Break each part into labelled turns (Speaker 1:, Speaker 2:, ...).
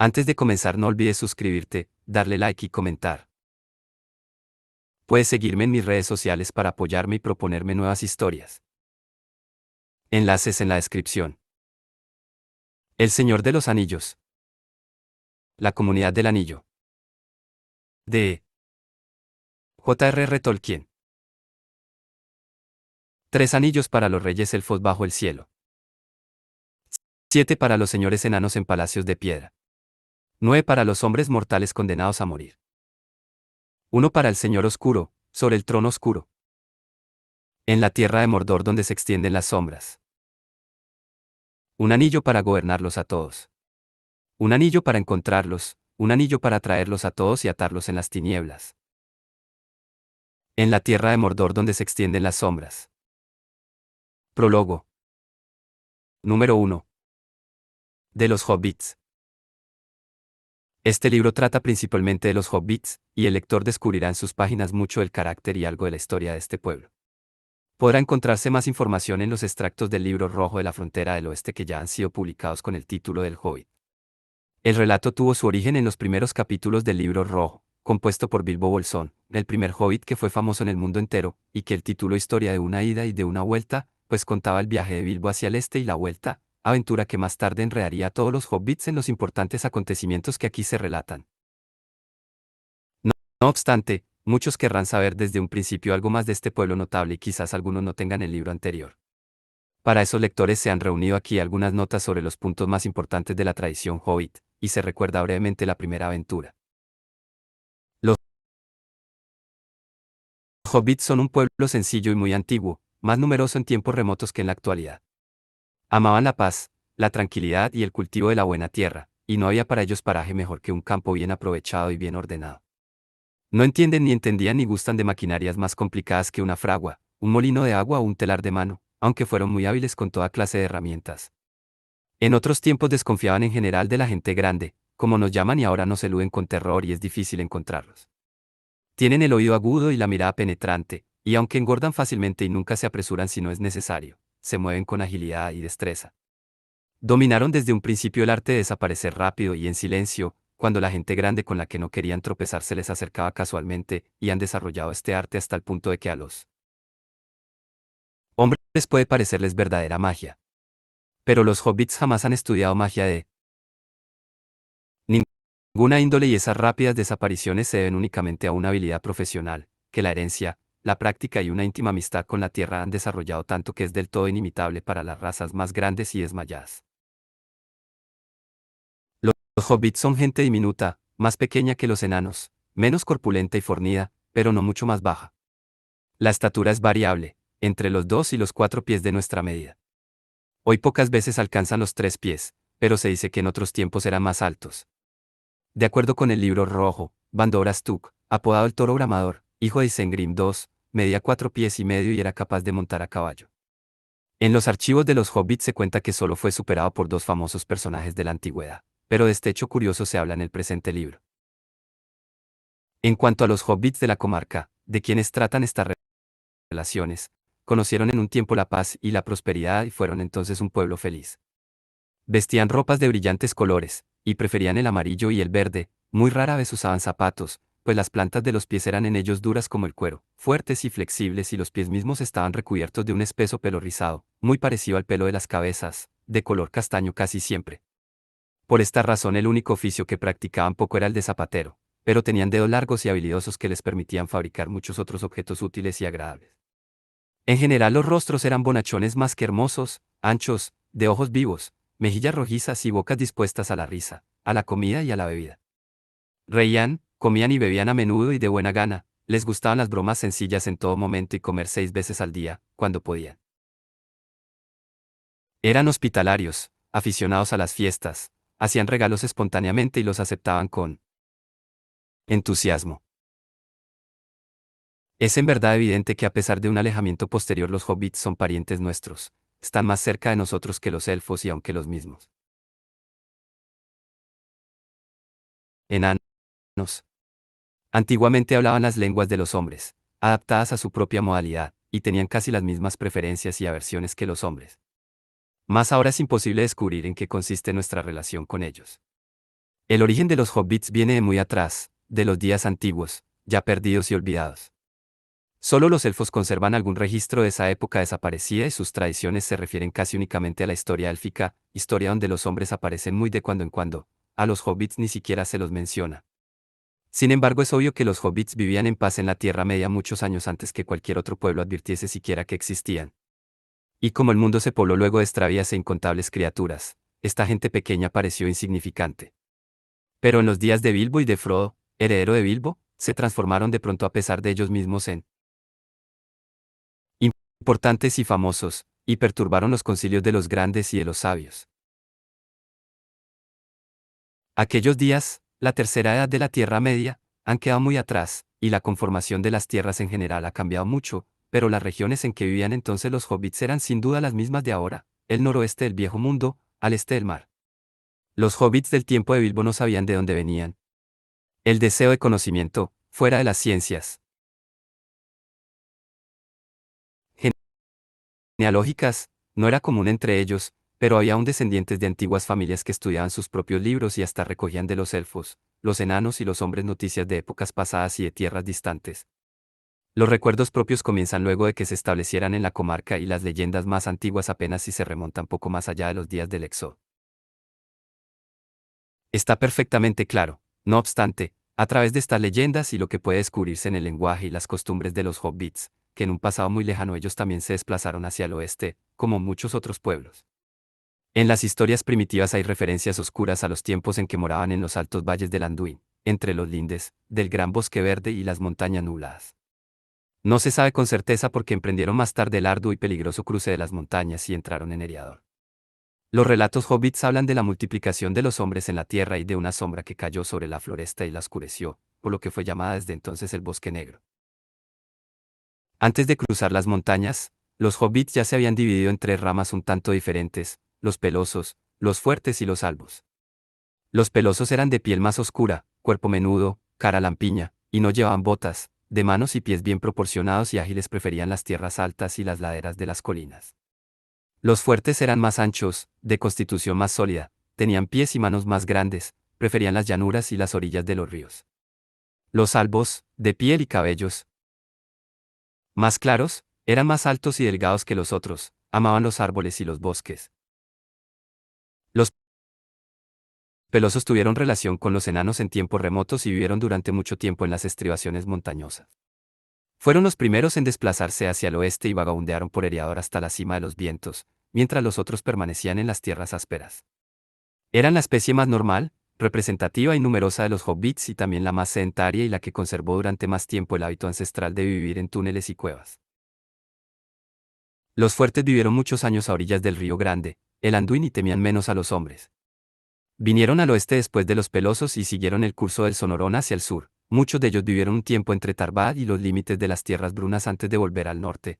Speaker 1: Antes de comenzar no olvides suscribirte, darle like y comentar. Puedes seguirme en mis redes sociales para apoyarme y proponerme nuevas historias. Enlaces en la descripción. El Señor de los Anillos. La Comunidad del Anillo. De J.R.R. Tolkien. 3 anillos para los reyes elfos bajo el cielo. 7 para los señores enanos en palacios de piedra. 9 para los hombres mortales condenados a morir. 1 para el Señor oscuro, sobre el trono oscuro. En la tierra de Mordor donde se extienden las sombras. Un anillo para gobernarlos a todos. Un anillo para encontrarlos, un anillo para traerlos a todos y atarlos en las tinieblas. En la tierra de Mordor donde se extienden las sombras. Prólogo. Número 1. De los Hobbits. Este libro trata principalmente de los Hobbits, y el lector descubrirá en sus páginas mucho del carácter y algo de la historia de este pueblo. Podrá encontrarse más información en los extractos del libro rojo de la frontera del oeste que ya han sido publicados con el título del Hobbit. El relato tuvo su origen en los primeros capítulos del libro rojo, compuesto por Bilbo Bolsón, el primer Hobbit que fue famoso en el mundo entero, y que el título Historia de una ida y de una vuelta, pues contaba el viaje de Bilbo hacia el este y la vuelta, aventura que más tarde enredaría a todos los Hobbits en los importantes acontecimientos que aquí se relatan. No obstante, muchos querrán saber desde un principio algo más de este pueblo notable y quizás algunos no tengan el libro anterior. Para esos lectores se han reunido aquí algunas notas sobre los puntos más importantes de la tradición Hobbit, y se recuerda brevemente la primera aventura. Los Hobbits son un pueblo sencillo y muy antiguo, más numeroso en tiempos remotos que en la actualidad. Amaban la paz, la tranquilidad y el cultivo de la buena tierra, y no había para ellos paraje mejor que un campo bien aprovechado y bien ordenado. No entienden ni entendían ni gustan de maquinarias más complicadas que una fragua, un molino de agua o un telar de mano, aunque fueron muy hábiles con toda clase de herramientas. En otros tiempos desconfiaban en general de la gente grande, como nos llaman y ahora nos eluden con terror y es difícil encontrarlos. Tienen el oído agudo y la mirada penetrante, y aunque engordan fácilmente y nunca se apresuran si no es necesario, se mueven con agilidad y destreza. Dominaron desde un principio el arte de desaparecer rápido y en silencio, cuando la gente grande con la que no querían tropezar se les acercaba casualmente, y han desarrollado este arte hasta el punto de que a los hombres puede parecerles verdadera magia. Pero los hobbits jamás han estudiado magia de ninguna índole y esas rápidas desapariciones se deben únicamente a una habilidad profesional, que la herencia, la práctica y una íntima amistad con la tierra han desarrollado tanto que es del todo inimitable para las razas más grandes y desmayadas. Los hobbits son gente diminuta, más pequeña que los enanos, menos corpulenta y fornida, pero no mucho más baja. La estatura es variable, entre los 2 y los 4 pies de nuestra medida. Hoy pocas veces alcanzan los 3 pies, pero se dice que en otros tiempos eran más altos. De acuerdo con el libro rojo, Bandoras Tuk, apodado el Toro Bramador, hijo de Isengrim II, medía 4 pies y medio y era capaz de montar a caballo. En los archivos de los hobbits se cuenta que solo fue superado por 2 famosos personajes de la antigüedad, pero de este hecho curioso se habla en el presente libro. En cuanto a los hobbits de la comarca, de quienes tratan estas relaciones, conocieron en un tiempo la paz y la prosperidad y fueron entonces un pueblo feliz. Vestían ropas de brillantes colores, y preferían el amarillo y el verde, muy rara vez usaban zapatos, pues las plantas de los pies eran en ellos duras como el cuero, fuertes y flexibles y los pies mismos estaban recubiertos de un espeso pelo rizado, muy parecido al pelo de las cabezas, de color castaño casi siempre. Por esta razón el único oficio que practicaban poco era el de zapatero, pero tenían dedos largos y habilidosos que les permitían fabricar muchos otros objetos útiles y agradables. En general los rostros eran bonachones más que hermosos, anchos, de ojos vivos, mejillas rojizas y bocas dispuestas a la risa, a la comida y a la bebida. Reían, comían y bebían a menudo y de buena gana, les gustaban las bromas sencillas en todo momento y comer 6 veces al día, cuando podían. Eran hospitalarios, aficionados a las fiestas, hacían regalos espontáneamente y los aceptaban con entusiasmo. Es en verdad evidente que a pesar de un alejamiento posterior los hobbits son parientes nuestros, están más cerca de nosotros que los elfos y aunque los mismos enanos antiguamente hablaban las lenguas de los hombres, adaptadas a su propia modalidad, y tenían casi las mismas preferencias y aversiones que los hombres. Mas ahora es imposible descubrir en qué consiste nuestra relación con ellos. El origen de los hobbits viene de muy atrás, de los días antiguos, ya perdidos y olvidados. Solo los elfos conservan algún registro de esa época desaparecida y sus tradiciones se refieren casi únicamente a la historia élfica, historia donde los hombres aparecen muy de cuando en cuando. A los hobbits ni siquiera se los menciona. Sin embargo, es obvio que los hobbits vivían en paz en la Tierra Media muchos años antes que cualquier otro pueblo advirtiese siquiera que existían. Y como el mundo se pobló luego de extravías e incontables criaturas, esta gente pequeña pareció insignificante. Pero en los días de Bilbo y de Frodo, heredero de Bilbo, se transformaron de pronto a pesar de ellos mismos en importantes y famosos, y perturbaron los concilios de los grandes y de los sabios. Aquellos días, la tercera edad de la Tierra Media, han quedado muy atrás, y la conformación de las tierras en general ha cambiado mucho, pero las regiones en que vivían entonces los hobbits eran sin duda las mismas de ahora, el noroeste del viejo mundo, al este del mar. Los hobbits del tiempo de Bilbo no sabían de dónde venían. El deseo de conocimiento, fuera de las ciencias genealógicas, no era común entre ellos, pero había aún descendientes de antiguas familias que estudiaban sus propios libros y hasta recogían de los elfos, los enanos y los hombres noticias de épocas pasadas y de tierras distantes. Los recuerdos propios comienzan luego de que se establecieran en la comarca y las leyendas más antiguas apenas si se remontan poco más allá de los días del Éxodo. Está perfectamente claro, no obstante, a través de estas leyendas y lo que puede descubrirse en el lenguaje y las costumbres de los hobbits, que en un pasado muy lejano ellos también se desplazaron hacia el oeste, como muchos otros pueblos. En las historias primitivas hay referencias oscuras a los tiempos en que moraban en los altos valles del Anduin, entre los lindes, del gran bosque verde y las montañas nubladas. No se sabe con certeza porque emprendieron más tarde el arduo y peligroso cruce de las montañas y entraron en Eriador. Los relatos hobbits hablan de la multiplicación de los hombres en la tierra y de una sombra que cayó sobre la floresta y la oscureció, por lo que fue llamada desde entonces el Bosque Negro. Antes de cruzar las montañas, los hobbits ya se habían dividido en tres ramas un tanto diferentes, los pelosos, los fuertes y los albos. Los pelosos eran de piel más oscura, cuerpo menudo, cara lampiña, y no llevaban botas, de manos y pies bien proporcionados y ágiles preferían las tierras altas y las laderas de las colinas. Los fuertes eran más anchos, de constitución más sólida, tenían pies y manos más grandes, preferían las llanuras y las orillas de los ríos. Los albos, de piel y cabellos más claros, eran más altos y delgados que los otros, amaban los árboles y los bosques. Los pelosos tuvieron relación con los enanos en tiempos remotos y vivieron durante mucho tiempo en las estribaciones montañosas. Fueron los primeros en desplazarse hacia el oeste y vagabundearon por Eriador hasta la cima de los vientos, mientras los otros permanecían en las tierras ásperas. Eran la especie más normal, representativa y numerosa de los hobbits y también la más sedentaria y la que conservó durante más tiempo el hábito ancestral de vivir en túneles y cuevas. Los fuertes vivieron muchos años a orillas del río Grande, el Anduin y temían menos a los hombres. Vinieron al oeste después de los pelosos y siguieron el curso del Sonorón hacia el sur. Muchos de ellos vivieron un tiempo entre Tarbad y los límites de las tierras brunas antes de volver al norte.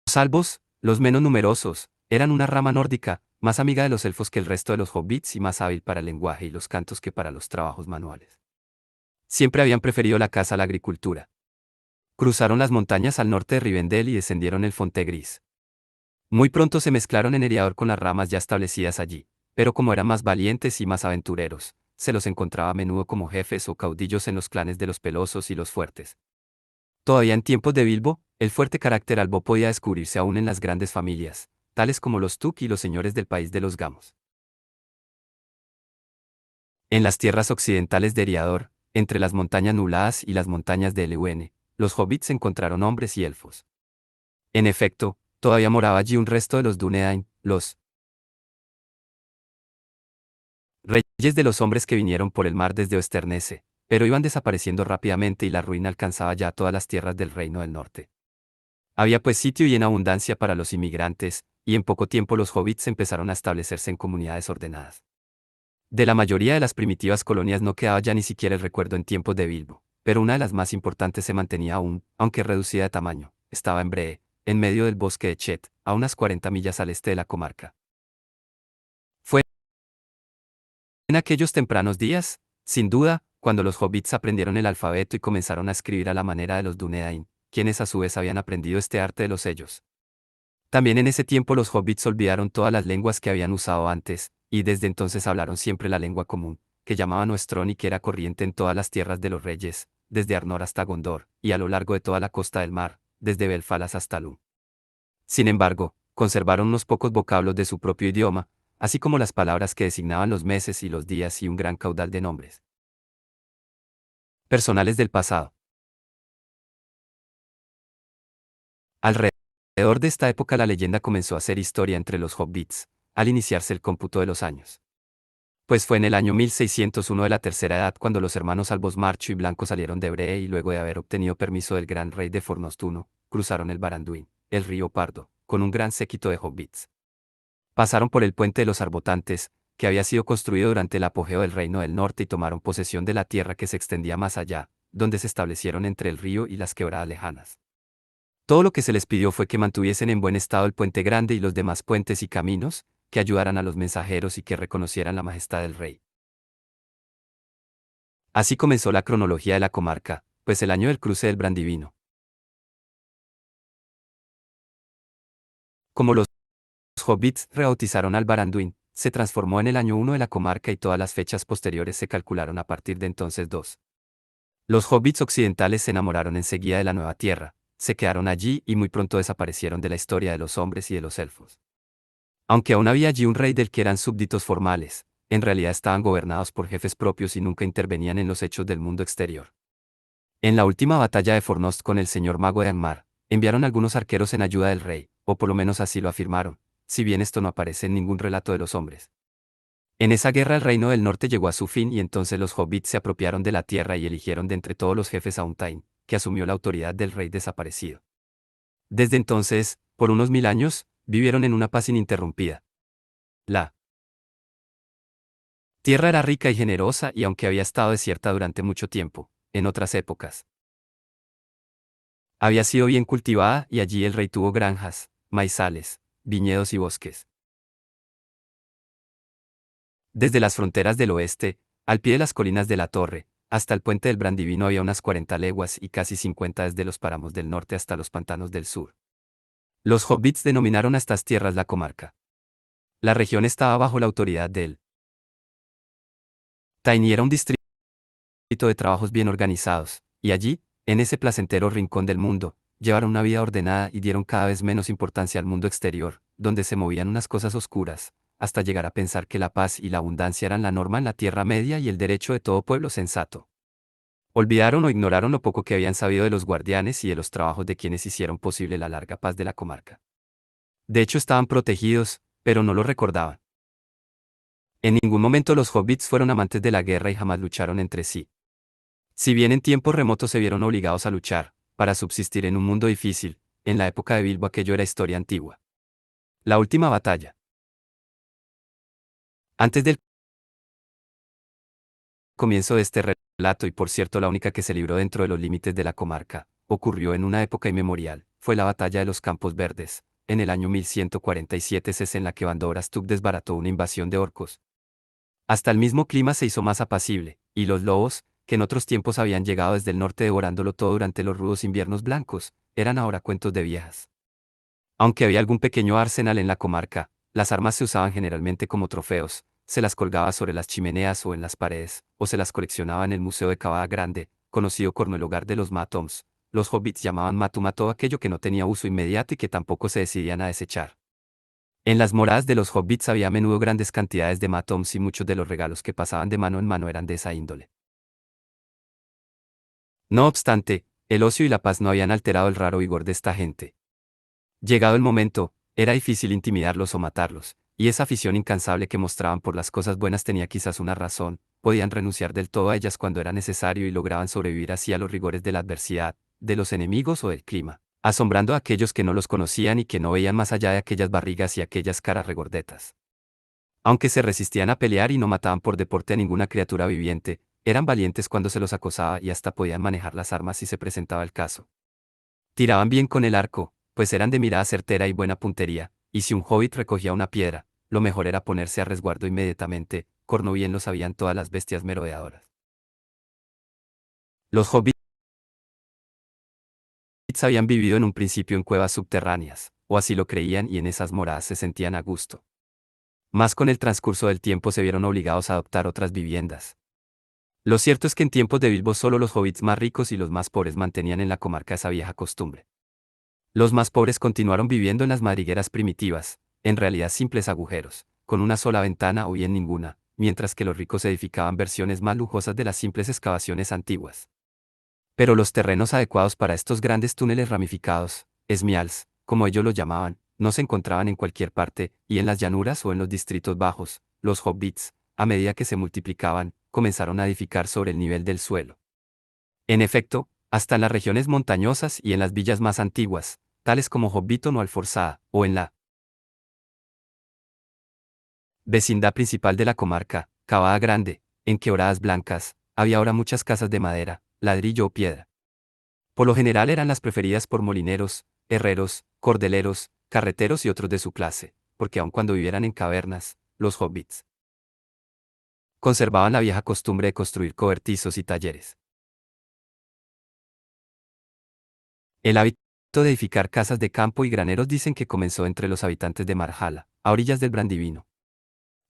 Speaker 1: Los albos, los menos numerosos, eran una rama nórdica, más amiga de los elfos que el resto de los hobbits y más hábil para el lenguaje y los cantos que para los trabajos manuales. Siempre habían preferido la caza a la agricultura. Cruzaron las montañas al norte de Rivendell y descendieron el Fonte Gris. Muy pronto se mezclaron en Eriador con las ramas ya establecidas allí, pero como eran más valientes y más aventureros, se los encontraba a menudo como jefes o caudillos en los clanes de los pelosos y los fuertes. Todavía en tiempos de Bilbo, el fuerte carácter albo podía descubrirse aún en las grandes familias, tales como los Tuc y los señores del país de los Gamos. En las tierras occidentales de Eriador, entre las montañas nubladas y las montañas de Eleuene, los hobbits encontraron hombres y elfos. En efecto, todavía moraba allí un resto de los Dúnedain, los reyes de los hombres que vinieron por el mar desde Oesternese, pero iban desapareciendo rápidamente y la ruina alcanzaba ya todas las tierras del reino del norte. Había pues sitio y en abundancia para los inmigrantes, y en poco tiempo los hobbits empezaron a establecerse en comunidades ordenadas. De la mayoría de las primitivas colonias no quedaba ya ni siquiera el recuerdo en tiempos de Bilbo, pero una de las más importantes se mantenía aún, aunque reducida de tamaño, estaba en Bree, en medio del bosque de Chet, a unas 40 millas al este de la comarca. Fue en aquellos tempranos días, sin duda, cuando los hobbits aprendieron el alfabeto y comenzaron a escribir a la manera de los Dúnedain, quienes a su vez habían aprendido este arte de los sellos. También en ese tiempo los hobbits olvidaron todas las lenguas que habían usado antes, y desde entonces hablaron siempre la lengua común, que llamaban Oestrón y que era corriente en todas las tierras de los reyes, desde Arnor hasta Gondor, y a lo largo de toda la costa del mar, desde Belfalas hasta Lum. Sin embargo, conservaron unos pocos vocablos de su propio idioma, así como las palabras que designaban los meses y los días y un gran caudal de nombres personales del pasado. Alrededor de esta época la leyenda comenzó a hacer historia entre los hobbits, al iniciarse el cómputo de los años. Pues fue en el año 1601 de la Tercera Edad cuando los hermanos Albos Marcho y Blanco salieron de Bree y luego de haber obtenido permiso del gran rey de Fornostuno, cruzaron el Baranduin, el río Pardo, con un gran séquito de hobbits. Pasaron por el puente de los Arbotantes, que había sido construido durante el apogeo del Reino del Norte y tomaron posesión de la tierra que se extendía más allá, donde se establecieron entre el río y las quebradas lejanas. Todo lo que se les pidió fue que mantuviesen en buen estado el puente grande y los demás puentes y caminos, que ayudaran a los mensajeros y que reconocieran la majestad del rey. Así comenzó la cronología de la comarca, pues el año del cruce del Brandivino. Como los hobbits rebautizaron al Baranduin, se transformó en el año 1 de la comarca y todas las fechas posteriores se calcularon a partir de entonces 2. Los hobbits occidentales se enamoraron enseguida de la nueva tierra, se quedaron allí y muy pronto desaparecieron de la historia de los hombres y de los elfos. Aunque aún había allí un rey del que eran súbditos formales, en realidad estaban gobernados por jefes propios y nunca intervenían en los hechos del mundo exterior. En la última batalla de Fornost con el señor mago de Angmar, enviaron algunos arqueros en ayuda del rey, o por lo menos así lo afirmaron, si bien esto no aparece en ningún relato de los hombres. En esa guerra el reino del norte llegó a su fin y entonces los hobbits se apropiaron de la tierra y eligieron de entre todos los jefes a un Tain, que asumió la autoridad del rey desaparecido. Desde entonces, por unos 1000 años, vivieron en una paz ininterrumpida. La tierra era rica y generosa y aunque había estado desierta durante mucho tiempo, en otras épocas, había sido bien cultivada y allí el rey tuvo granjas, maizales, viñedos y bosques. Desde las fronteras del oeste, al pie de las colinas de la Torre, hasta el puente del Brandivino había unas 40 leguas y casi 50 desde los páramos del norte hasta los pantanos del sur. Los hobbits denominaron a estas tierras la comarca. La región estaba bajo la autoridad del Tain y era un distrito de trabajos bien organizados, y allí, en ese placentero rincón del mundo, llevaron una vida ordenada y dieron cada vez menos importancia al mundo exterior, donde se movían unas cosas oscuras, hasta llegar a pensar que la paz y la abundancia eran la norma en la Tierra Media y el derecho de todo pueblo sensato. Olvidaron o ignoraron lo poco que habían sabido de los guardianes y de los trabajos de quienes hicieron posible la larga paz de la comarca. De hecho estaban protegidos, pero no lo recordaban. En ningún momento los hobbits fueron amantes de la guerra y jamás lucharon entre sí. Si bien en tiempos remotos se vieron obligados a luchar, para subsistir en un mundo difícil, en la época de Bilbo aquello era historia antigua. La última batalla. Antes del comienzo de este relato y por cierto la única que se libró dentro de los límites de la comarca, ocurrió en una época inmemorial, fue la batalla de los Campos Verdes, en el año 1147 en la que Bandorastuk desbarató una invasión de orcos. Hasta el mismo clima se hizo más apacible, y los lobos, que en otros tiempos habían llegado desde el norte devorándolo todo durante los rudos inviernos blancos, eran ahora cuentos de viejas. Aunque había algún pequeño arsenal en la comarca, las armas se usaban generalmente como trofeos, se las colgaba sobre las chimeneas o en las paredes, o se las coleccionaba en el Museo de Cavada Grande, conocido como el hogar de los Matoms. Los hobbits llamaban matum a todo aquello que no tenía uso inmediato y que tampoco se decidían a desechar. En las moradas de los hobbits había a menudo grandes cantidades de matoms y muchos de los regalos que pasaban de mano en mano eran de esa índole. No obstante, el ocio y la paz no habían alterado el raro vigor de esta gente. Llegado el momento, era difícil intimidarlos o matarlos, y esa afición incansable que mostraban por las cosas buenas tenía quizás una razón, podían renunciar del todo a ellas cuando era necesario y lograban sobrevivir así a los rigores de la adversidad, de los enemigos o del clima, asombrando a aquellos que no los conocían y que no veían más allá de aquellas barrigas y aquellas caras regordetas. Aunque se resistían a pelear y no mataban por deporte a ninguna criatura viviente, eran valientes cuando se los acosaba y hasta podían manejar las armas si se presentaba el caso. Tiraban bien con el arco, pues eran de mirada certera y buena puntería, y si un hobbit recogía una piedra, lo mejor era ponerse a resguardo inmediatamente, corno bien lo sabían todas las bestias merodeadoras. Los hobbits habían vivido en un principio en cuevas subterráneas, o así lo creían y en esas moradas se sentían a gusto. Más con el transcurso del tiempo se vieron obligados a adoptar otras viviendas. Lo cierto es que en tiempos de Bilbo solo los hobbits más ricos y los más pobres mantenían en la comarca esa vieja costumbre. Los más pobres continuaron viviendo en las madrigueras primitivas, en realidad simples agujeros, con una sola ventana o bien ninguna, mientras que los ricos edificaban versiones más lujosas de las simples excavaciones antiguas. Pero los terrenos adecuados para estos grandes túneles ramificados, esmials, como ellos los llamaban, no se encontraban en cualquier parte, y en las llanuras o en los distritos bajos, los hobbits, a medida que se multiplicaban, comenzaron a edificar sobre el nivel del suelo. En efecto, hasta en las regiones montañosas y en las villas más antiguas, tales como Hobbiton o Alforzada, o en la vecindad principal de la comarca, Cavada Grande, en Quebradas Blancas, había ahora muchas casas de madera, ladrillo o piedra. Por lo general eran las preferidas por molineros, herreros, cordeleros, carreteros y otros de su clase, porque aun cuando vivieran en cavernas, los hobbits conservaban la vieja costumbre de construir cobertizos y talleres. El hábito de edificar casas de campo y graneros dicen que comenzó entre los habitantes de Marjala, a orillas del Brandivino.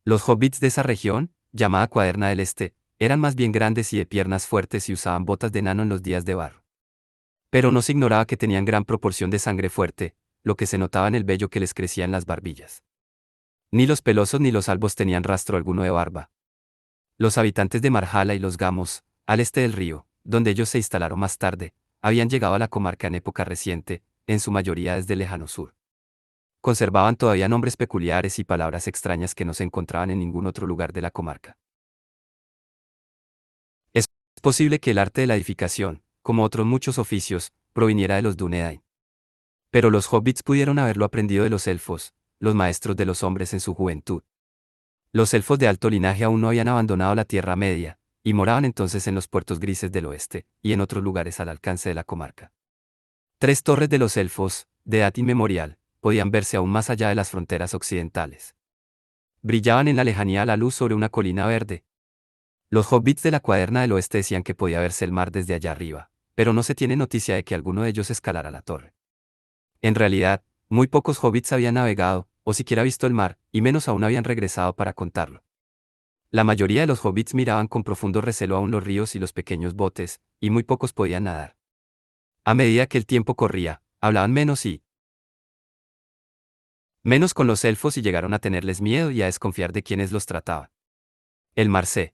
Speaker 1: Los hobbits de esa región, llamada Cuaderna del Este, eran más bien grandes y de piernas fuertes y usaban botas de enano en los días de barro. Pero no se ignoraba que tenían gran proporción de sangre fuerte, lo que se notaba en el vello que les crecía en las barbillas. Ni los pelosos ni los albos tenían rastro alguno de barba. Los habitantes de Marjala y los Gamos, al este del río, donde ellos se instalaron más tarde, habían llegado a la comarca en época reciente, en su mayoría desde el lejano sur. Conservaban todavía nombres peculiares y palabras extrañas que no se encontraban en ningún otro lugar de la comarca. Es posible que el arte de la edificación, como otros muchos oficios, proviniera de los Dúnedain. Pero los hobbits pudieron haberlo aprendido de los elfos, los maestros de los hombres en su juventud. Los elfos de alto linaje aún no habían abandonado la Tierra Media, y moraban entonces en los puertos grises del oeste, y en otros lugares al alcance de la comarca. 3 torres de los elfos, de edad inmemorial, podían verse aún más allá de las fronteras occidentales. Brillaban en la lejanía la luz sobre una colina verde. Los hobbits de la Cuaderna del Oeste decían que podía verse el mar desde allá arriba, pero no se tiene noticia de que alguno de ellos escalara la torre. En realidad, muy pocos hobbits habían navegado, o siquiera visto el mar, y menos aún habían regresado para contarlo. La mayoría de los hobbits miraban con profundo recelo aún los ríos y los pequeños botes, y muy pocos podían nadar. A medida que el tiempo corría, hablaban menos y menos con los elfos y llegaron a tenerles miedo y a desconfiar de quienes los trataban. El mar se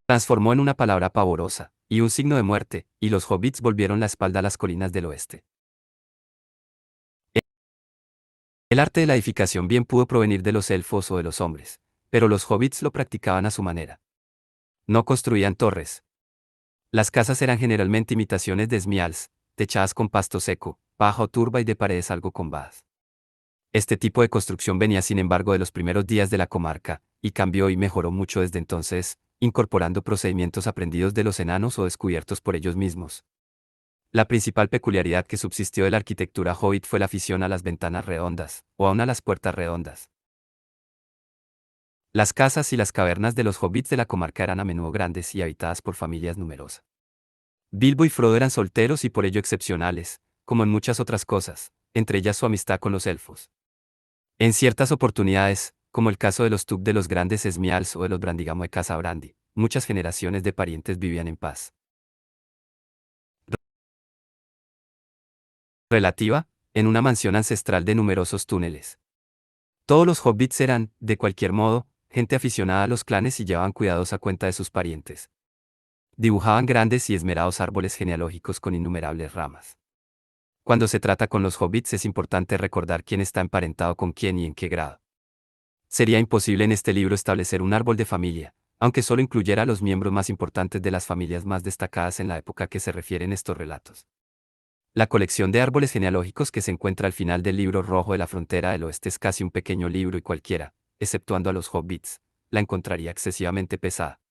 Speaker 1: transformó en una palabra pavorosa, y un signo de muerte, y los hobbits volvieron la espalda a las colinas del oeste. El arte de la edificación bien pudo provenir de los elfos o de los hombres, pero los hobbits lo practicaban a su manera. No construían torres. Las casas eran generalmente imitaciones de esmials, techadas con pasto seco, paja o turba y de paredes algo combadas. Este tipo de construcción venía sin embargo de los primeros días de la comarca, y cambió y mejoró mucho desde entonces, incorporando procedimientos aprendidos de los enanos o descubiertos por ellos mismos. La principal peculiaridad que subsistió de la arquitectura hobbit fue la afición a las ventanas redondas, o aun a las puertas redondas. Las casas y las cavernas de los hobbits de la comarca eran a menudo grandes y habitadas por familias numerosas. Bilbo y Frodo eran solteros y por ello excepcionales, como en muchas otras cosas, entre ellas su amistad con los elfos. En ciertas oportunidades, como el caso de los Tuc de los grandes Esmials o de los Brandigamo de Casa Brandi, muchas generaciones de parientes vivían en paz relativa, en una mansión ancestral de numerosos túneles. Todos los hobbits eran, de cualquier modo, gente aficionada a los clanes y llevaban cuidados a cuenta de sus parientes. Dibujaban grandes y esmerados árboles genealógicos con innumerables ramas. Cuando se trata con los hobbits es importante recordar quién está emparentado con quién y en qué grado. Sería imposible en este libro establecer un árbol de familia, aunque solo incluyera a los miembros más importantes de las familias más destacadas en la época que se refieren estos relatos. La colección de árboles genealógicos que se encuentra al final del libro rojo de la frontera del oeste es casi un pequeño libro y cualquiera, exceptuando a los hobbits, la encontraría excesivamente pesada.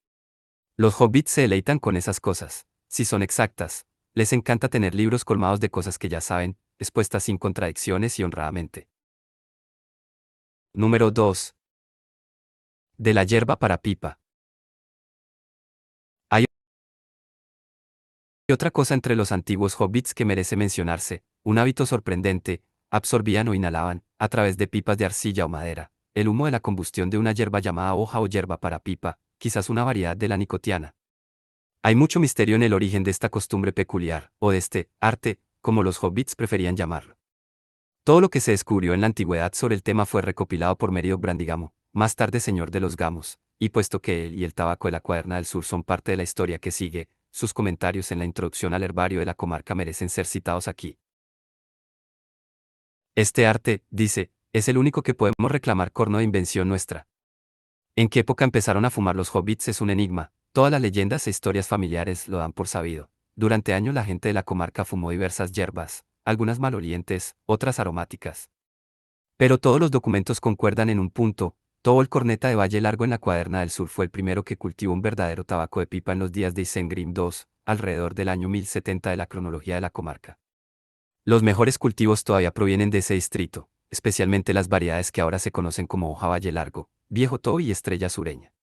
Speaker 1: Los hobbits se deleitan con esas cosas, si son exactas, les encanta tener libros colmados de cosas que ya saben, expuestas sin contradicciones y honradamente. Número 2. De la hierba para pipa. Hay otra cosa entre los antiguos hobbits que merece mencionarse, un hábito sorprendente, absorbían o inhalaban, a través de pipas de arcilla o madera, el humo de la combustión de una hierba llamada hoja o hierba para pipa, quizás una variedad de la nicotiana. Hay mucho misterio en el origen de esta costumbre peculiar, o de este arte, como los hobbits preferían llamarlo. Todo lo que se descubrió en la antigüedad sobre el tema fue recopilado por Merido Brandigamo, más tarde señor de los Gamos, y puesto que él y el tabaco de la Cuaderna del Sur son parte de la historia que sigue, sus comentarios en la introducción al herbario de la comarca merecen ser citados aquí. Este arte, dice, es el único que podemos reclamar corno de invención nuestra. ¿En qué época empezaron a fumar los hobbits es un enigma? Todas las leyendas e historias familiares lo dan por sabido. Durante años la gente de la comarca fumó diversas hierbas, algunas malolientes, otras aromáticas. Pero todos los documentos concuerdan en un punto: todo el corneta de Valle Largo en la Cuaderna del Sur fue el primero que cultivó un verdadero tabaco de pipa en los días de Isengrim II, alrededor del año 1070 de la cronología de la comarca. Los mejores cultivos todavía provienen de ese distrito, especialmente las variedades que ahora se conocen como hoja Valle Largo, viejo Toby y estrella sureña.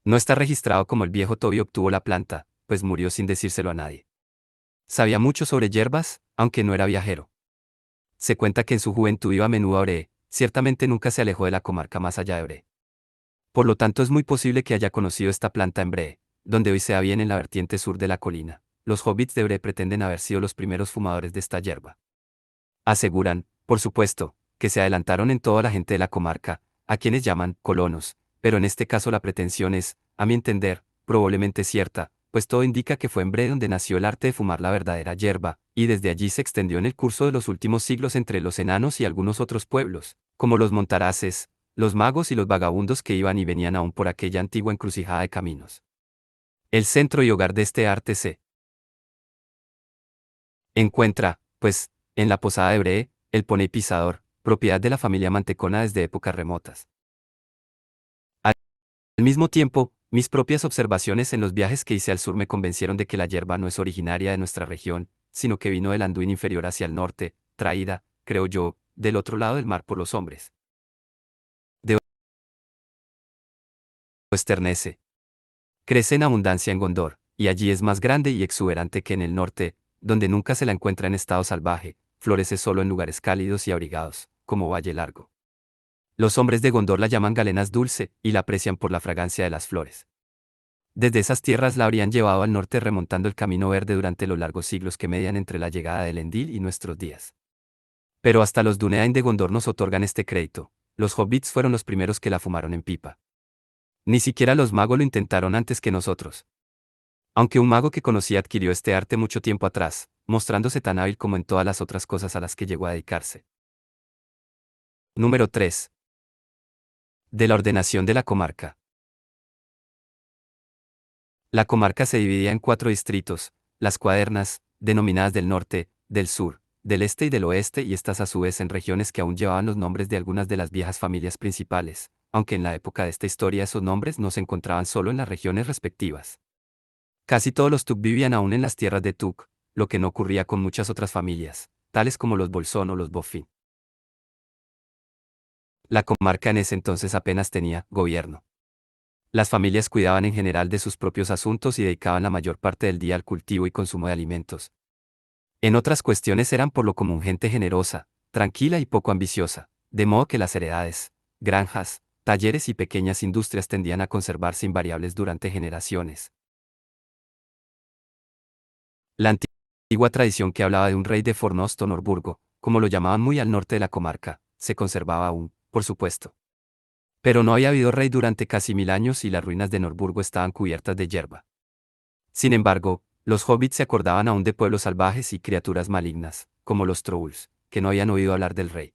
Speaker 1: No está registrado como el viejo Toby obtuvo la planta, pues murió sin decírselo a nadie. Sabía mucho sobre hierbas, aunque no era viajero. Se cuenta que en su juventud iba a menudo a Ore, ciertamente nunca se alejó de la comarca más allá de Ore. Por lo tanto es muy posible que haya conocido esta planta en Bree, donde hoy se da bien en la vertiente sur de la colina. Los hobbits de Bree pretenden haber sido los primeros fumadores de esta hierba. Aseguran, por supuesto, que se adelantaron en toda la gente de la comarca, a quienes llaman colonos, pero en este caso la pretensión es, a mi entender, probablemente cierta, pues todo indica que fue en Bree donde nació el arte de fumar la verdadera hierba, y desde allí se extendió en el curso de los últimos siglos entre los enanos y algunos otros pueblos, como los montaraces, los magos y los vagabundos que iban y venían aún por aquella antigua encrucijada de caminos. El centro y hogar de este arte se encuentra, pues, en la posada de Bree, el poney pisador, propiedad de la familia Mantecona desde épocas remotas. Al mismo tiempo, mis propias observaciones en los viajes que hice al sur me convencieron de que la hierba no es originaria de nuestra región, sino que vino del Anduin inferior hacia el norte, traída, creo yo, del otro lado del mar por los hombres. De Westernese. Crece en abundancia en Gondor, y allí es más grande y exuberante que en el norte, donde nunca se la encuentra en estado salvaje, florece solo en lugares cálidos y abrigados, como Valle Largo. Los hombres de Gondor la llaman galenas dulce, y la aprecian por la fragancia de las flores. Desde esas tierras la habrían llevado al norte remontando el camino verde durante los largos siglos que median entre la llegada del Elendil y nuestros días. Pero hasta los Dúnedain de Gondor nos otorgan este crédito: los hobbits fueron los primeros que la fumaron en pipa. Ni siquiera los magos lo intentaron antes que nosotros. Aunque un mago que conocí adquirió este arte mucho tiempo atrás, mostrándose tan hábil como en todas las otras cosas a las que llegó a dedicarse. Número 3. De la ordenación de la comarca. La comarca se dividía en 4 distritos: las cuadernas, denominadas del norte, del sur, del este y del oeste, y estas a su vez en regiones que aún llevaban los nombres de algunas de las viejas familias principales, aunque en la época de esta historia esos nombres no se encontraban solo en las regiones respectivas. Casi todos los Tuk vivían aún en las tierras de Tuk, lo que no ocurría con muchas otras familias, tales como los Bolsón o los Bofin. La comarca en ese entonces apenas tenía gobierno. Las familias cuidaban en general de sus propios asuntos y dedicaban la mayor parte del día al cultivo y consumo de alimentos. En otras cuestiones eran por lo común gente generosa, tranquila y poco ambiciosa, de modo que las heredades, granjas, talleres y pequeñas industrias tendían a conservarse invariables durante generaciones. La antigua tradición que hablaba de un rey de Fornost o Norburgo, como lo llamaban muy al norte de la comarca, se conservaba aún, por supuesto. Pero no había habido rey durante casi 1000 años y las ruinas de Norburgo estaban cubiertas de hierba. Sin embargo, los hobbits se acordaban aún de pueblos salvajes y criaturas malignas, como los trolls, que no habían oído hablar del rey.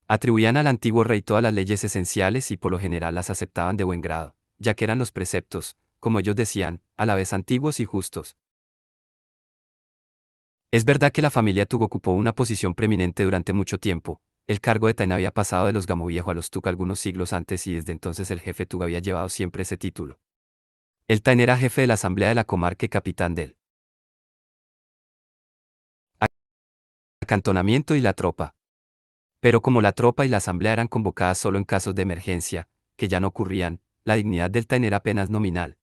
Speaker 1: Atribuían al antiguo rey todas las leyes esenciales y por lo general las aceptaban de buen grado, ya que eran los preceptos, como ellos decían, a la vez antiguos y justos. Es verdad que la familia Tug ocupó una posición preeminente durante mucho tiempo. El cargo de Tain había pasado de los Gamoviejo a los Tug algunos siglos antes y desde entonces el jefe Tug había llevado siempre ese título. El Tain era jefe de la asamblea de la comarca y capitán del acantonamiento y la tropa. Pero como la tropa y la asamblea eran convocadas solo en casos de emergencia, que ya no ocurrían, la dignidad del Tain era apenas nominal.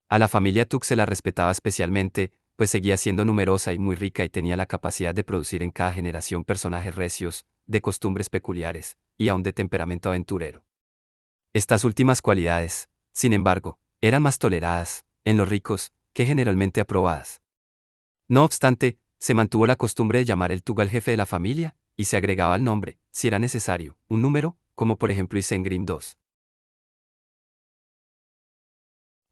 Speaker 1: A la familia Tuk se la respetaba especialmente, pues seguía siendo numerosa y muy rica y tenía la capacidad de producir en cada generación personajes recios, de costumbres peculiares, y aun de temperamento aventurero. Estas últimas cualidades, sin embargo, eran más toleradas, en los ricos, que generalmente aprobadas. No obstante, se mantuvo la costumbre de llamar el Tug al jefe de la familia, y se agregaba al nombre, si era necesario, un número, como por ejemplo Isengrim II.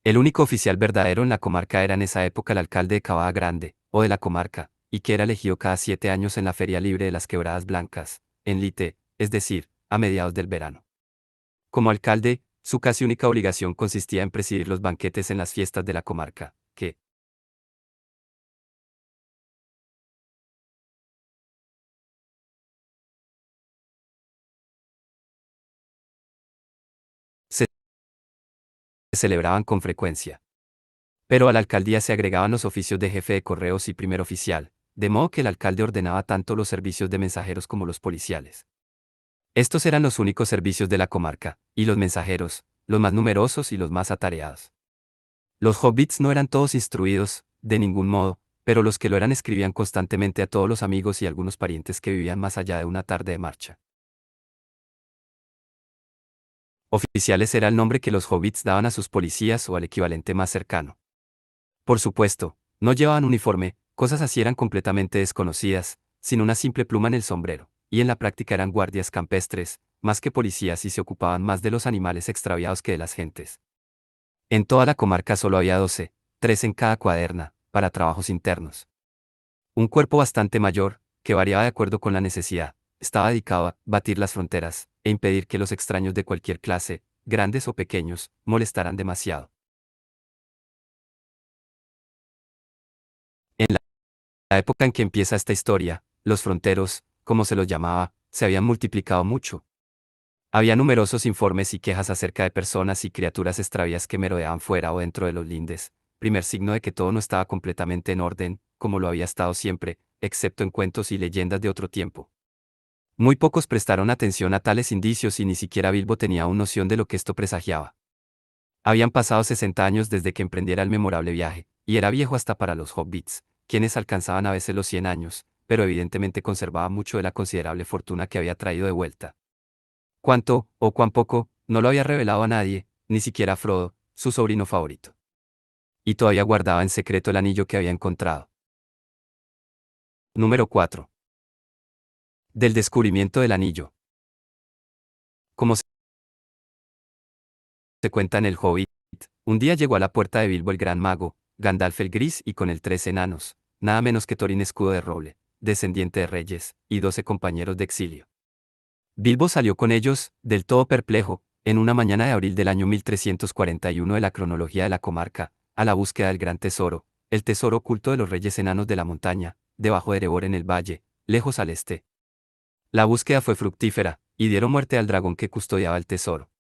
Speaker 1: El único oficial verdadero en la comarca era en esa época el alcalde de Cabada Grande, o de la comarca, y que era elegido cada 7 años en la Feria Libre de las Quebradas Blancas, en Lite, es decir, a mediados del verano. Como alcalde, su casi única obligación consistía en presidir los banquetes en las fiestas de la comarca, que se celebraban con frecuencia. Pero a la alcaldía se agregaban los oficios de jefe de correos y primer oficial, de modo que el alcalde ordenaba tanto los servicios de mensajeros como los policiales. Estos eran los únicos servicios de la comarca, y los mensajeros, los más numerosos y los más atareados. Los hobbits no eran todos instruidos, de ningún modo, pero los que lo eran escribían constantemente a todos los amigos y algunos parientes que vivían más allá de una tarde de marcha. Oficiales era el nombre que los hobbits daban a sus policías o al equivalente más cercano. Por supuesto, no llevaban uniforme, cosas así eran completamente desconocidas, sin una simple pluma en el sombrero, y en la práctica eran guardias campestres, más que policías y se ocupaban más de los animales extraviados que de las gentes. En toda la comarca solo había 12, 3 en cada cuaderna, para trabajos internos. Un cuerpo bastante mayor, que variaba de acuerdo con la necesidad, estaba dedicado a batir las fronteras, e impedir que los extraños de cualquier clase, grandes o pequeños, molestaran demasiado. En la época en que empieza esta historia, los fronteros, como se los llamaba, se habían multiplicado mucho. Había numerosos informes y quejas acerca de personas y criaturas extravías que merodeaban fuera o dentro de los lindes, primer signo de que todo no estaba completamente en orden, como lo había estado siempre, excepto en cuentos y leyendas de otro tiempo. Muy pocos prestaron atención a tales indicios y ni siquiera Bilbo tenía aún noción de lo que esto presagiaba. Habían pasado 60 años desde que emprendiera el memorable viaje, y era viejo hasta para los hobbits, quienes alcanzaban a veces los 100 años, pero evidentemente conservaba mucho de la considerable fortuna que había traído de vuelta. Cuánto, o cuán poco, no lo había revelado a nadie, ni siquiera a Frodo, su sobrino favorito. Y todavía guardaba en secreto el anillo que había encontrado. Número 4. Del descubrimiento del anillo. Como se cuenta en el Hobbit, un día llegó a la puerta de Bilbo el gran mago, Gandalf el Gris y con él 3 enanos, nada menos que Thorin Escudo de Roble, descendiente de reyes, y 12 compañeros de exilio. Bilbo salió con ellos, del todo perplejo, en una mañana de abril del año 1341 de la cronología de la comarca, a la búsqueda del gran tesoro, el tesoro oculto de los reyes enanos de la montaña, debajo de Erebor en el valle, lejos al este. La búsqueda fue fructífera, y dieron muerte al dragón que custodiaba el tesoro.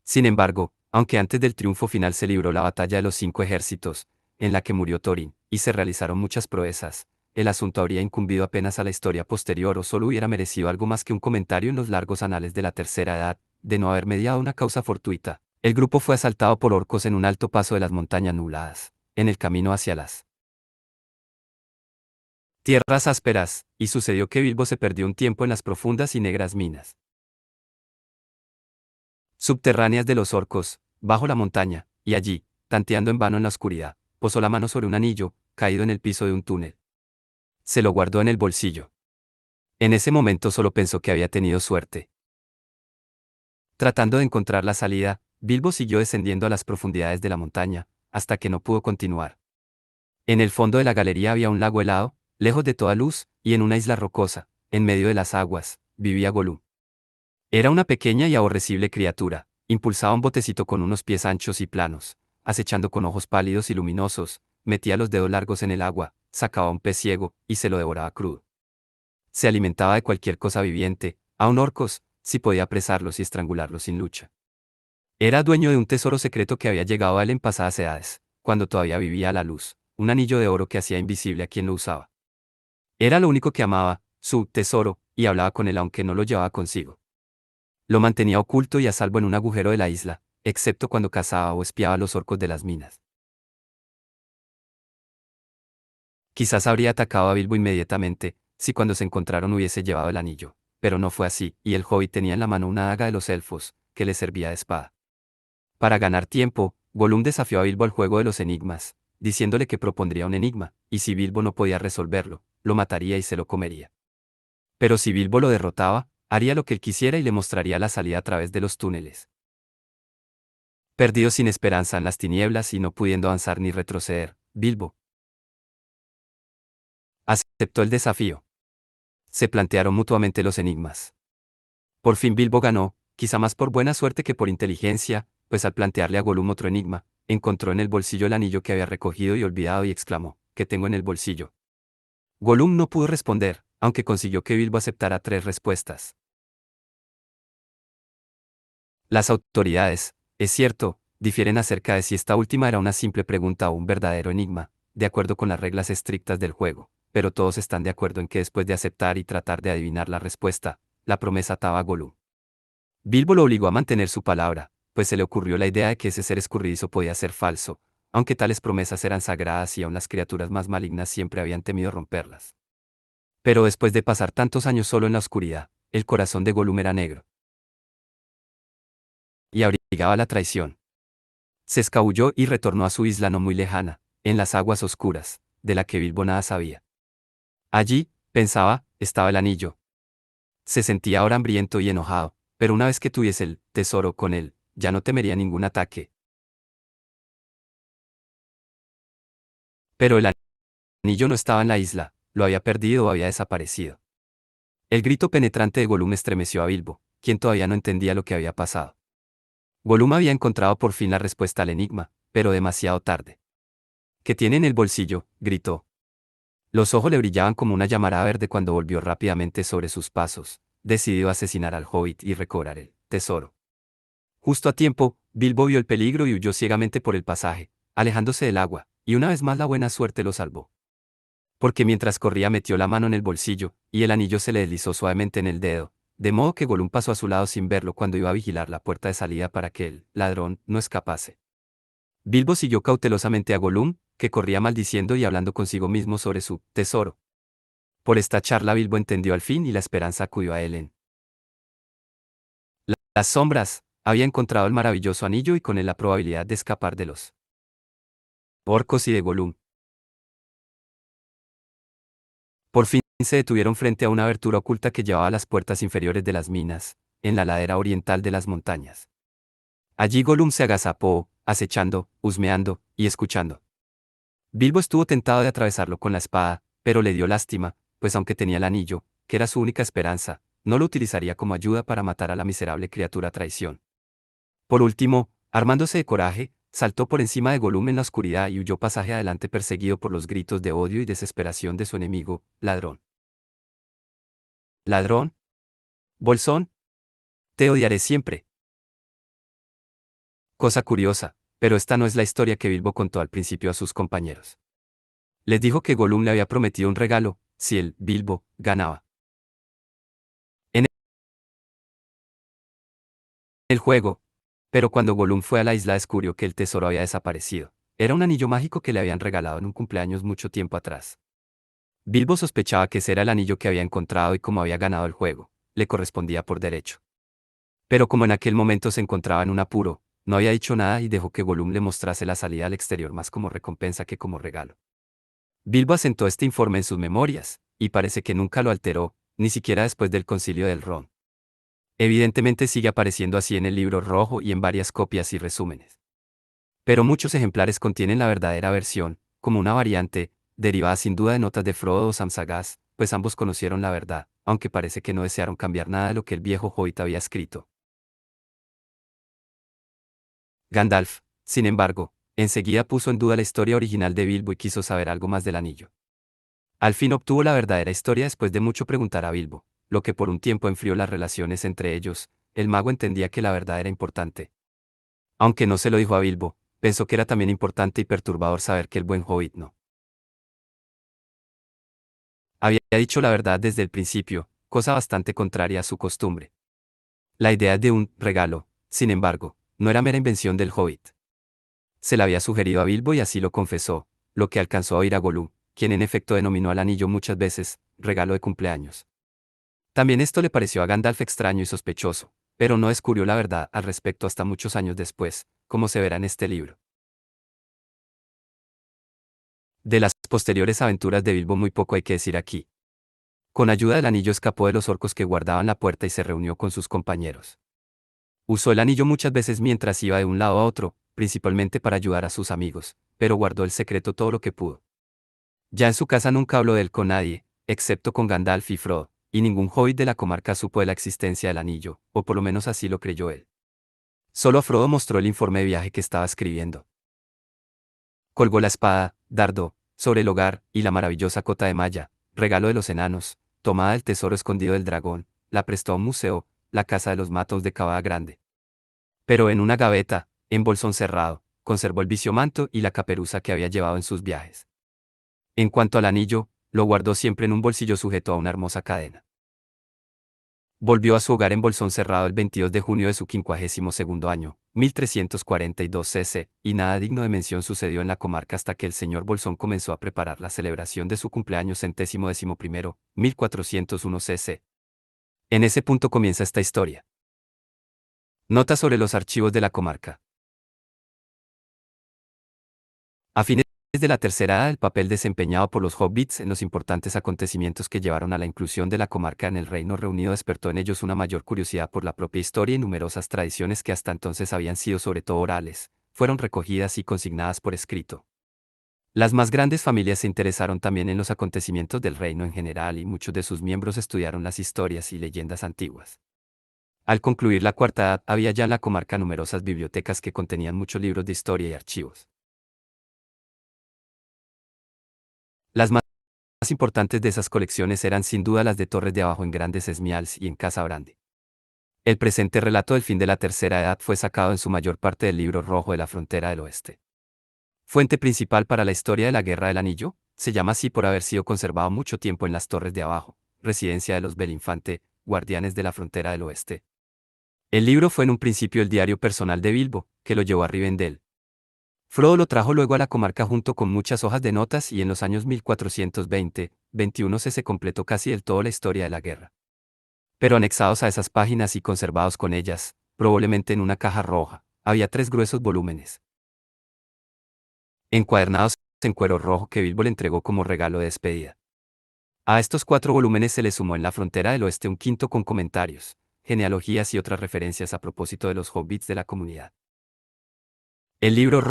Speaker 1: Sin embargo, aunque antes del triunfo final se libró la batalla de los 5 ejércitos, en la que murió Thorin, y se realizaron muchas proezas, el asunto habría incumbido apenas a la historia posterior o solo hubiera merecido algo más que un comentario en los largos anales de la Tercera Edad, de no haber mediado una causa fortuita. El grupo fue asaltado por orcos en un alto paso de las montañas nubladas, en el camino hacia las tierras ásperas, y sucedió que Bilbo se perdió un tiempo en las profundas y negras minas subterráneas de los orcos, bajo la montaña, y allí, tanteando en vano en la oscuridad, posó la mano sobre un anillo, caído en el piso de un túnel. Se lo guardó en el bolsillo. En ese momento solo pensó que había tenido suerte. Tratando de encontrar la salida, Bilbo siguió descendiendo a las profundidades de la montaña, hasta que no pudo continuar. En el fondo de la galería había un lago helado, lejos de toda luz, y en una isla rocosa, en medio de las aguas, vivía Gollum. Era una pequeña y aborrecible criatura, impulsaba un botecito con unos pies anchos y planos, acechando con ojos pálidos y luminosos, metía los dedos largos en el agua, sacaba un pez ciego, y se lo devoraba crudo. Se alimentaba de cualquier cosa viviente, aun orcos, si podía apresarlos y estrangularlos sin lucha. Era dueño de un tesoro secreto que había llegado a él en pasadas edades, cuando todavía vivía a la luz, un anillo de oro que hacía invisible a quien lo usaba. Era lo único que amaba, su tesoro, y hablaba con él aunque no lo llevaba consigo. Lo mantenía oculto y a salvo en un agujero de la isla, excepto cuando cazaba o espiaba a los orcos de las minas. Quizás habría atacado a Bilbo inmediatamente, si cuando se encontraron hubiese llevado el anillo, pero no fue así, y el hobbit tenía en la mano una daga de los elfos, que le servía de espada. Para ganar tiempo, Gollum desafió a Bilbo al juego de los enigmas, diciéndole que propondría un enigma, y si Bilbo no podía resolverlo, lo mataría y se lo comería. Pero si Bilbo lo derrotaba, haría lo que él quisiera y le mostraría la salida a través de los túneles. Perdido sin esperanza en las tinieblas y no pudiendo avanzar ni retroceder, Bilbo aceptó el desafío. Se plantearon mutuamente los enigmas. Por fin Bilbo ganó, quizá más por buena suerte que por inteligencia, pues al plantearle a Gollum otro enigma, encontró en el bolsillo el anillo que había recogido y olvidado y exclamó: ¿qué tengo en el bolsillo? Gollum no pudo responder, aunque consiguió que Bilbo aceptara 3 respuestas. Las autoridades, es cierto, difieren acerca de si esta última era una simple pregunta o un verdadero enigma, de acuerdo con las reglas estrictas del juego, pero todos están de acuerdo en que después de aceptar y tratar de adivinar la respuesta, la promesa ataba a Gollum. Bilbo lo obligó a mantener su palabra, pues se le ocurrió la idea de que ese ser escurridizo podía ser falso, aunque tales promesas eran sagradas y aun las criaturas más malignas siempre habían temido romperlas. Pero después de pasar tantos años solo en la oscuridad, el corazón de Gollum era negro y abrigaba la traición. Se escabulló y retornó a su isla no muy lejana, en las aguas oscuras, de la que Bilbo nada sabía. Allí, pensaba, estaba el anillo. Se sentía ahora hambriento y enojado, pero una vez que tuviese el tesoro con él, ya no temería ningún ataque. Pero el anillo no estaba en la isla, lo había perdido o había desaparecido. El grito penetrante de Gollum estremeció a Bilbo, quien todavía no entendía lo que había pasado. Gollum había encontrado por fin la respuesta al enigma, pero demasiado tarde. ¿Qué tiene en el bolsillo?, gritó. Los ojos le brillaban como una llamarada verde cuando volvió rápidamente sobre sus pasos, decidido a asesinar al hobbit y recobrar el tesoro. Justo a tiempo, Bilbo vio el peligro y huyó ciegamente por el pasaje, alejándose del agua, y una vez más la buena suerte lo salvó. Porque mientras corría metió la mano en el bolsillo, y el anillo se le deslizó suavemente en el dedo, de modo que Gollum pasó a su lado sin verlo cuando iba a vigilar la puerta de salida para que el ladrón no escapase. Bilbo siguió cautelosamente a Gollum, que corría maldiciendo y hablando consigo mismo sobre su tesoro. Por esta charla Bilbo entendió al fin y la esperanza acudió a él en las sombras. Había encontrado el maravilloso anillo y con él la probabilidad de escapar de los orcos y de Gollum. Por fin se detuvieron frente a una abertura oculta que llevaba a las puertas inferiores de las minas, en la ladera oriental de las montañas. Allí Gollum se agazapó, acechando, husmeando y escuchando. Bilbo estuvo tentado de atravesarlo con la espada, pero le dio lástima, pues aunque tenía el anillo, que era su única esperanza, no lo utilizaría como ayuda para matar a la miserable criatura a traición. Por último, armándose de coraje, saltó por encima de Gollum en la oscuridad y huyó pasaje adelante perseguido por los gritos de odio y desesperación de su enemigo, ladrón. ¿Ladrón? ¿Bolsón? Te odiaré siempre. Cosa curiosa, pero esta no es la historia que Bilbo contó al principio a sus compañeros. Les dijo que Gollum le había prometido un regalo, si él, Bilbo, ganaba en el juego. Pero cuando Gollum fue a la isla descubrió que el tesoro había desaparecido. Era un anillo mágico que le habían regalado en un cumpleaños mucho tiempo atrás. Bilbo sospechaba que ese era el anillo que había encontrado y como había ganado el juego, le correspondía por derecho. Pero como en aquel momento se encontraba en un apuro, no había dicho nada y dejó que Gollum le mostrase la salida al exterior más como recompensa que como regalo. Bilbo asentó este informe en sus memorias, y parece que nunca lo alteró, ni siquiera después del concilio del Ron. Evidentemente sigue apareciendo así en el libro rojo y en varias copias y resúmenes. Pero muchos ejemplares contienen la verdadera versión, como una variante, derivada sin duda de notas de Frodo o Sam Sagaz, pues ambos conocieron la verdad, aunque parece que no desearon cambiar nada de lo que el viejo hobbit había escrito. Gandalf, sin embargo, enseguida puso en duda la historia original de Bilbo y quiso saber algo más del anillo. Al fin obtuvo la verdadera historia después de mucho preguntar a Bilbo, lo que por un tiempo enfrió las relaciones entre ellos. El mago entendía que la verdad era importante. Aunque no se lo dijo a Bilbo, pensó que era también importante y perturbador saber que el buen hobbit no había dicho la verdad desde el principio, cosa bastante contraria a su costumbre. La idea de un regalo, sin embargo, no era mera invención del hobbit. Se la había sugerido a Bilbo y así lo confesó, lo que alcanzó a oír a Gollum, quien en efecto denominó al anillo muchas veces regalo de cumpleaños. También esto le pareció a Gandalf extraño y sospechoso, pero no descubrió la verdad al respecto hasta muchos años después, como se verá en este libro. De las posteriores aventuras de Bilbo muy poco hay que decir aquí. Con ayuda del anillo escapó de los orcos que guardaban la puerta y se reunió con sus compañeros. Usó el anillo muchas veces mientras iba de un lado a otro, principalmente para ayudar a sus amigos, pero guardó el secreto todo lo que pudo. Ya en su casa nunca habló de él con nadie, excepto con Gandalf y Frodo, y ningún hobbit de la comarca supo de la existencia del anillo, o por lo menos así lo creyó él. Solo a Frodo mostró el informe de viaje que estaba escribiendo. Colgó la espada, dardo, sobre el hogar, y la maravillosa cota de malla, regalo de los enanos, tomada del tesoro escondido del dragón, la prestó a un museo, la casa de los matos de Cavada Grande. Pero en una gaveta, en bolsón cerrado, conservó el viciomanto y la caperuza que había llevado en sus viajes. En cuanto al anillo, lo guardó siempre en un bolsillo sujeto a una hermosa cadena. Volvió a su hogar en Bolsón Cerrado el 22 de junio de su 52º año, 1342 cc, y nada digno de mención sucedió en la comarca hasta que el señor Bolsón comenzó a preparar la celebración de su cumpleaños 111º, 1401 cc. En ese punto comienza esta historia. Nota sobre los archivos de la comarca. A fines de la tercera edad, el papel desempeñado por los hobbits en los importantes acontecimientos que llevaron a la inclusión de la comarca en el Reino Reunido despertó en ellos una mayor curiosidad por la propia historia y numerosas tradiciones que hasta entonces habían sido sobre todo orales, fueron recogidas y consignadas por escrito. Las más grandes familias se interesaron también en los acontecimientos del reino en general y muchos de sus miembros estudiaron las historias y leyendas antiguas. Al concluir la cuarta edad, había ya en la comarca numerosas bibliotecas que contenían muchos libros de historia y archivos. Las más importantes de esas colecciones eran sin duda las de Torres de Abajo en Grandes Esmials y en Casa Brande. El presente relato del fin de la tercera edad fue sacado en su mayor parte del libro rojo de la frontera del oeste. Fuente principal para la historia de la Guerra del Anillo, se llama así por haber sido conservado mucho tiempo en las Torres de Abajo, residencia de los Belinfante, guardianes de la frontera del oeste. El libro fue en un principio el diario personal de Bilbo, que lo llevó a Rivendell. Frodo lo trajo luego a la comarca junto con muchas hojas de notas y en los años 1420-21 se completó casi del todo la historia de la guerra. Pero anexados a esas páginas y conservados con ellas, probablemente en una caja roja, había 3 gruesos volúmenes, encuadernados en cuero rojo que Bilbo le entregó como regalo de despedida. A estos 4 volúmenes se le sumó en la frontera del oeste un quinto con comentarios, genealogías y otras referencias a propósito de los hobbits de la comunidad. El libro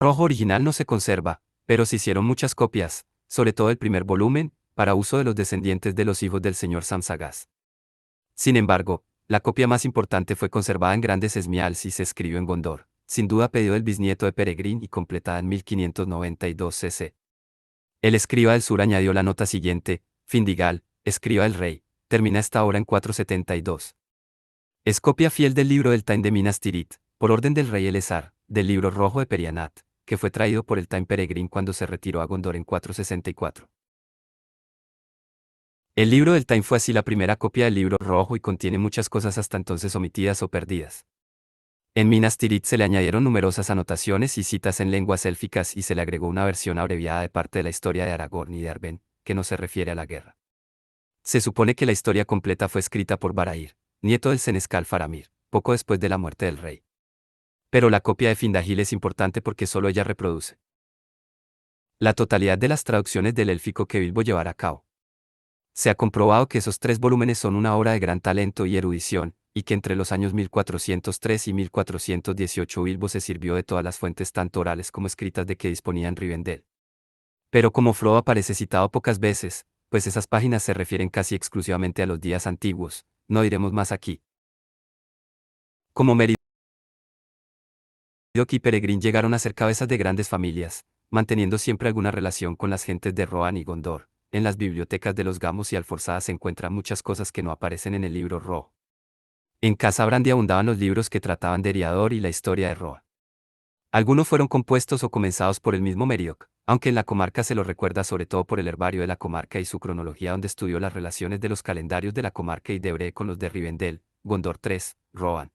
Speaker 1: rojo original no se conserva, pero se hicieron muchas copias, sobre todo el primer volumen, para uso de los descendientes de los hijos del señor Sam Sagaz. Sin embargo, la copia más importante fue conservada en Grandes Esmials y se escribió en Gondor, sin duda a pedido del bisnieto de Peregrín y completada en 1592 cc. El escriba del sur añadió la nota siguiente: Findigal, escriba del rey, termina esta obra en 472. Es copia fiel del libro del Tain de Minas Tirith, por orden del rey Elessar, del libro rojo de Perianat, que fue traído por el Tain Peregrín cuando se retiró a Gondor en 464. El libro del Tain fue así la primera copia del libro rojo y contiene muchas cosas hasta entonces omitidas o perdidas. En Minas Tirith se le añadieron numerosas anotaciones y citas en lenguas élficas y se le agregó una versión abreviada de parte de la historia de Aragorn y de Arwen, que no se refiere a la guerra. Se supone que la historia completa fue escrita por Barair, nieto del senescal Faramir, poco después de la muerte del rey. Pero la copia de Findahil es importante porque solo ella reproduce la totalidad de las traducciones del élfico que Bilbo llevará a cabo. Se ha comprobado que esos 3 volúmenes son una obra de gran talento y erudición, y que entre los años 1403 y 1418 Bilbo se sirvió de todas las fuentes tanto orales como escritas de que disponía en Rivendell. Pero como Frodo aparece citado pocas veces, pues esas páginas se refieren casi exclusivamente a los días antiguos, no diremos más aquí. Como Meriadoc y Peregrín llegaron a ser cabezas de grandes familias, manteniendo siempre alguna relación con las gentes de Rohan y Gondor. En las bibliotecas de los Gamos y Alforzadas se encuentran muchas cosas que no aparecen en el libro rojo. En Casa Brandi abundaban los libros que trataban de Eriador y la historia de Rohan. Algunos fueron compuestos o comenzados por el mismo Meriadoc, aunque en la comarca se lo recuerda sobre todo por el herbario de la comarca y su cronología donde estudió las relaciones de los calendarios de la comarca y de Bree con los de Rivendell, Gondor 3, Rohan.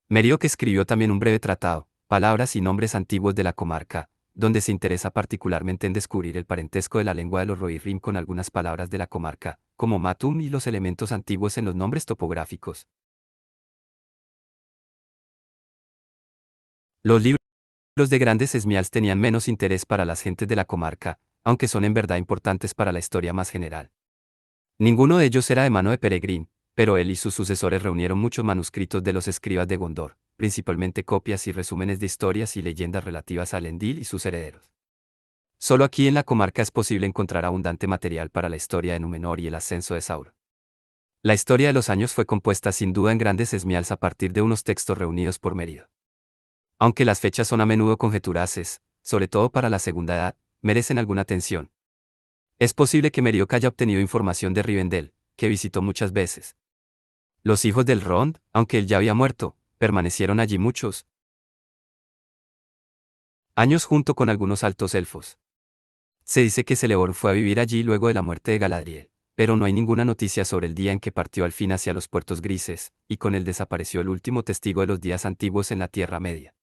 Speaker 1: Meriadoc escribió también un breve tratado, Palabras y nombres antiguos de la comarca, donde se interesa particularmente en descubrir el parentesco de la lengua de los Rohirrim con algunas palabras de la comarca, como Matún y los elementos antiguos en los nombres topográficos. Los libros de grandes esmials tenían menos interés para las gentes de la comarca, aunque son en verdad importantes para la historia más general. Ninguno de ellos era de mano de Peregrín, pero él y sus sucesores reunieron muchos manuscritos de los escribas de Gondor, principalmente copias y resúmenes de historias y leyendas relativas a Elendil y sus herederos. Solo aquí en la comarca es posible encontrar abundante material para la historia de Númenor y el ascenso de Sauron. La historia de los años fue compuesta sin duda en grandes esmials a partir de unos textos reunidos por Merido. Aunque las fechas son a menudo conjeturaces, sobre todo para la Segunda Edad, merecen alguna atención. Es posible que Merioc haya obtenido información de Rivendell, que visitó muchas veces. Los hijos del Rond, aunque él ya había muerto, permanecieron allí muchos años junto con algunos altos elfos. Se dice que Celeborn fue a vivir allí luego de la muerte de Galadriel, pero no hay ninguna noticia sobre el día en que partió al fin hacia los puertos grises, y con él desapareció el último testigo de los días antiguos en la Tierra Media.